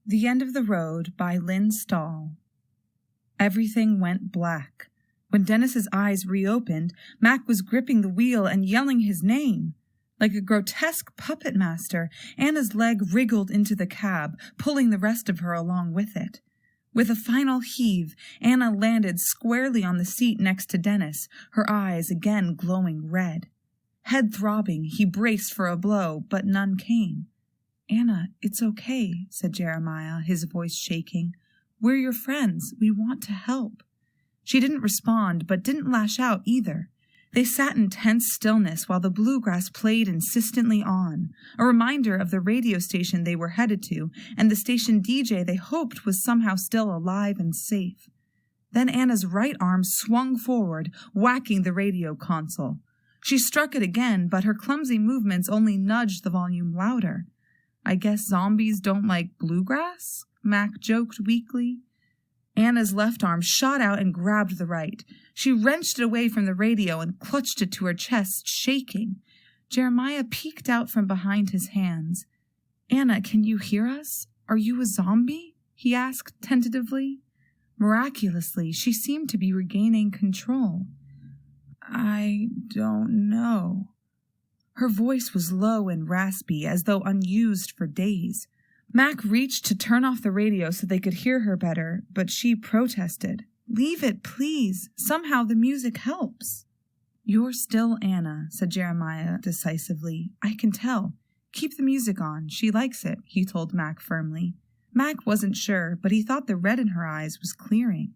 The End of the Road by Lynn Stahl. Everything went black. When Dennis's eyes reopened, Mac was gripping the wheel and yelling his name. Like a grotesque puppet master, Anna's leg wriggled into the cab, pulling the rest of her along with it. With a final heave, Anna landed squarely on the seat next to Dennis, her eyes again glowing red. Head throbbing, he braced for a blow, but none came. "Anna, it's okay," said Jeremiah, his voice shaking. "We're your friends. We want to help." She didn't respond, but didn't lash out either. They sat in tense stillness while the bluegrass played insistently on, a reminder of the radio station they were headed to, and the station DJ they hoped was somehow still alive and safe. Then Anna's right arm swung forward, whacking the radio console. She struck it again, but her clumsy movements only nudged the volume louder. "I guess zombies don't like bluegrass?" Mac joked weakly. Anna's left arm shot out and grabbed the right. She wrenched it away from the radio and clutched it to her chest, shaking. Jeremiah peeked out from behind his hands. "Anna, can you hear us? Are you a zombie?" he asked tentatively. Miraculously, she seemed to be regaining control. "I don't know." Her voice was low and raspy, as though unused for days. Mac reached to turn off the radio so they could hear her better, but she protested. "Leave it, please. Somehow the music helps." "You're still Anna," said Jeremiah decisively. "I can tell. Keep the music on. She likes it," he told Mac firmly. Mac wasn't sure, but he thought the red in her eyes was clearing.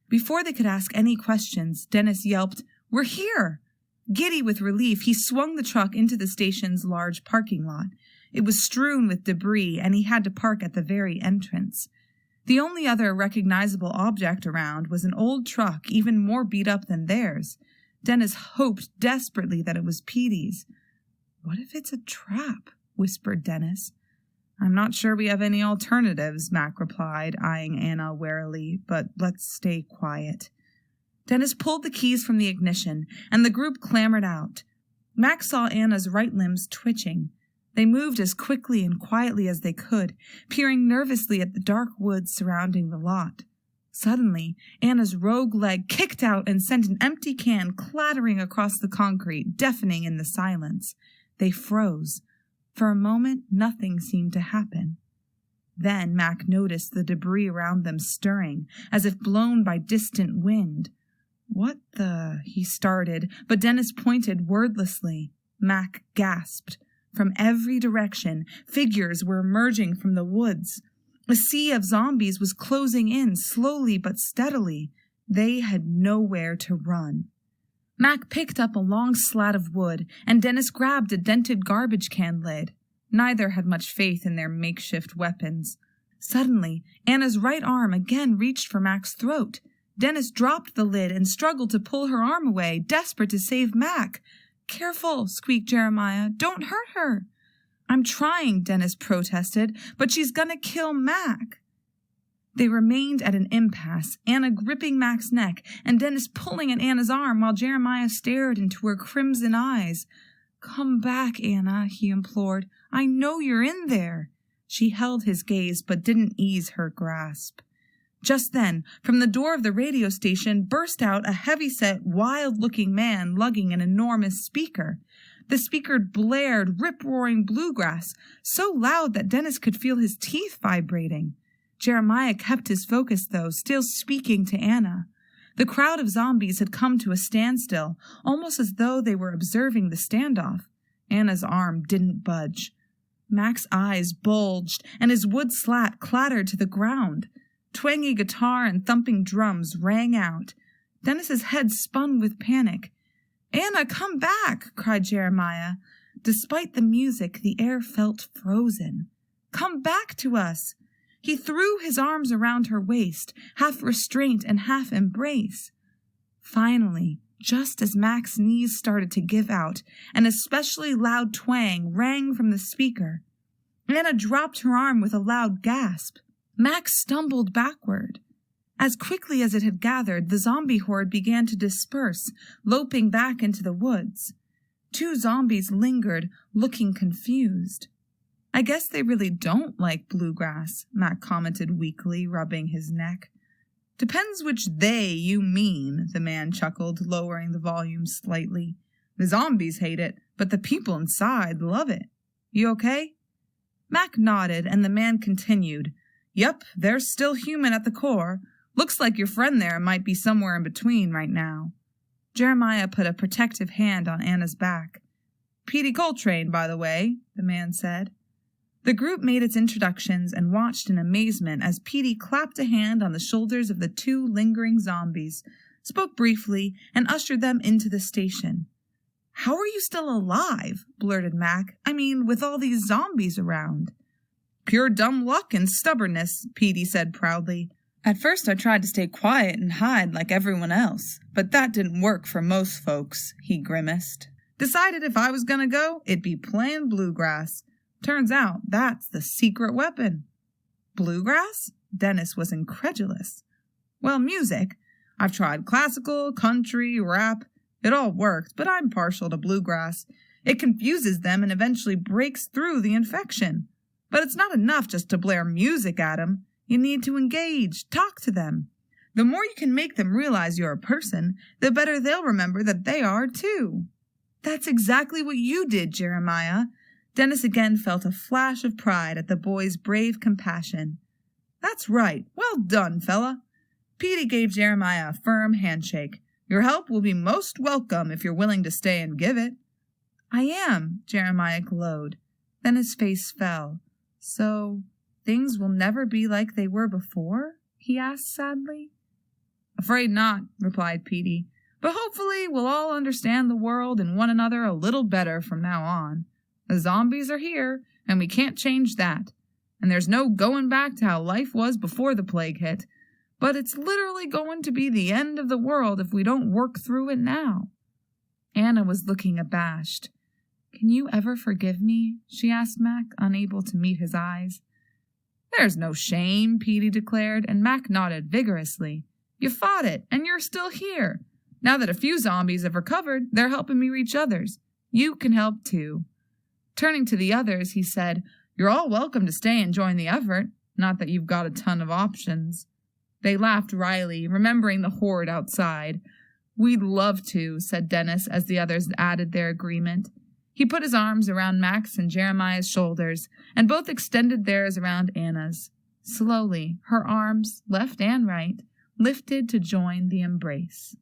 Before they could ask any questions, Dennis yelped, "We're here!" Giddy with relief, he swung the truck into the station's large parking lot. It was strewn with debris, and he had to park at the very entrance. The only other recognizable object around was an old truck, even more beat up than theirs. Dennis hoped desperately that it was Petey's. "What if it's a trap?" whispered Dennis. "I'm not sure we have any alternatives," Mac replied, eyeing Anna warily, "but let's stay quiet." Dennis pulled the keys from the ignition, and the group clambered out. Mac saw Anna's right limbs twitching. They moved as quickly and quietly as they could, peering nervously at the dark woods surrounding the lot. Suddenly, Anna's rogue leg kicked out and sent an empty can clattering across the concrete, deafening in the silence. They froze. For a moment, nothing seemed to happen. Then Mac noticed the debris around them stirring, as if blown by distant wind. "What the—" he started, but Dennis pointed wordlessly. Mac gasped. From every direction, figures were emerging from the woods. A sea of zombies was closing in, slowly but steadily. They had nowhere to run. Mac picked up a long slat of wood, and Dennis grabbed a dented garbage can lid. Neither had much faith in their makeshift weapons. Suddenly, Anna's right arm again reached for Mac's throat. Dennis dropped the lid and struggled to pull her arm away, desperate to save Mac. "Careful," squeaked Jeremiah. "Don't hurt her." "I'm trying," Dennis protested, "but she's gonna kill Mac." They remained at an impasse, Anna gripping Mac's neck and Dennis pulling at Anna's arm while Jeremiah stared into her crimson eyes. "Come back, Anna," he implored. "I know you're in there." She held his gaze but didn't ease her grasp. Just then, from the door of the radio station burst out a heavy-set, wild-looking man lugging an enormous speaker. The speaker blared rip-roaring bluegrass, so loud that Dennis could feel his teeth vibrating. Jeremiah kept his focus, though, still speaking to Anna. The crowd of zombies had come to a standstill, almost as though they were observing the standoff. Anna's arm didn't budge. Mac's eyes bulged, and his wood slat clattered to the ground. Twangy guitar and thumping drums rang out. Dennis's head spun with panic. "Anna, come back!" cried Jeremiah. Despite the music, the air felt frozen. "Come back to us!" He threw his arms around her waist, half restraint and half embrace. Finally, just as Mac's knees started to give out, an especially loud twang rang from the speaker. Anna dropped her arm with a loud gasp. Mac stumbled backward. As quickly as it had gathered, the zombie horde began to disperse, loping back into the woods. 2 zombies lingered, looking confused. I guess they really don't like bluegrass, Mac commented weakly, rubbing his neck. Depends which they you mean, the man chuckled, lowering the volume slightly. The zombies hate it, but the people inside love it. You okay? Mac nodded, and the man continued. Yup, they're still human at the core. Looks like your friend there might be somewhere in between right now. Jeremiah put a protective hand on Anna's back. Petey Coltrane, by the way, the man said. The group made its introductions and watched in amazement as Petey clapped a hand on the shoulders of the two lingering zombies, spoke briefly, and ushered them into the station. How are you still alive? Blurted Mac. I mean, with all these zombies around. Pure dumb luck and stubbornness, Petey said proudly. At first I tried to stay quiet and hide like everyone else, but that didn't work for most folks, he grimaced. Decided if I was gonna go, it'd be playing bluegrass. Turns out that's the secret weapon. Bluegrass? Dennis was incredulous. Well, music. I've tried classical, country, rap. It all worked, but I'm partial to bluegrass. It confuses them and eventually breaks through the infection. But it's not enough just to blare music at them. You need to engage, talk to them. The more you can make them realize you're a person, the better they'll remember that they are too. That's exactly what you did, Jeremiah. Dennis again felt a flash of pride at the boy's brave compassion. That's right. Well done, fella. Petey gave Jeremiah a firm handshake. Your help will be most welcome if you're willing to stay and give it. I am, Jeremiah glowed. Then his face fell. So, things will never be like they were before? He asked sadly. Afraid not, replied Petey. But hopefully we'll all understand the world and one another a little better from now on. The zombies are here, and we can't change that. And there's no going back to how life was before the plague hit. But it's literally going to be the end of the world if we don't work through it now. Anna was looking abashed. Can you ever forgive me? She asked Mac, unable to meet his eyes. There's no shame, Petey declared, and Mac nodded vigorously. You fought it, and you're still here. Now that a few zombies have recovered, they're helping me reach others. You can help too. Turning to the others, he said, You're all welcome to stay and join the effort. Not that you've got a ton of options. They laughed wryly, remembering the horde outside. We'd love to, said Dennis as the others added their agreement. He put his arms around Mac's and Jeremiah's shoulders, and both extended theirs around Anna's. Slowly, her arms, left and right, lifted to join the embrace.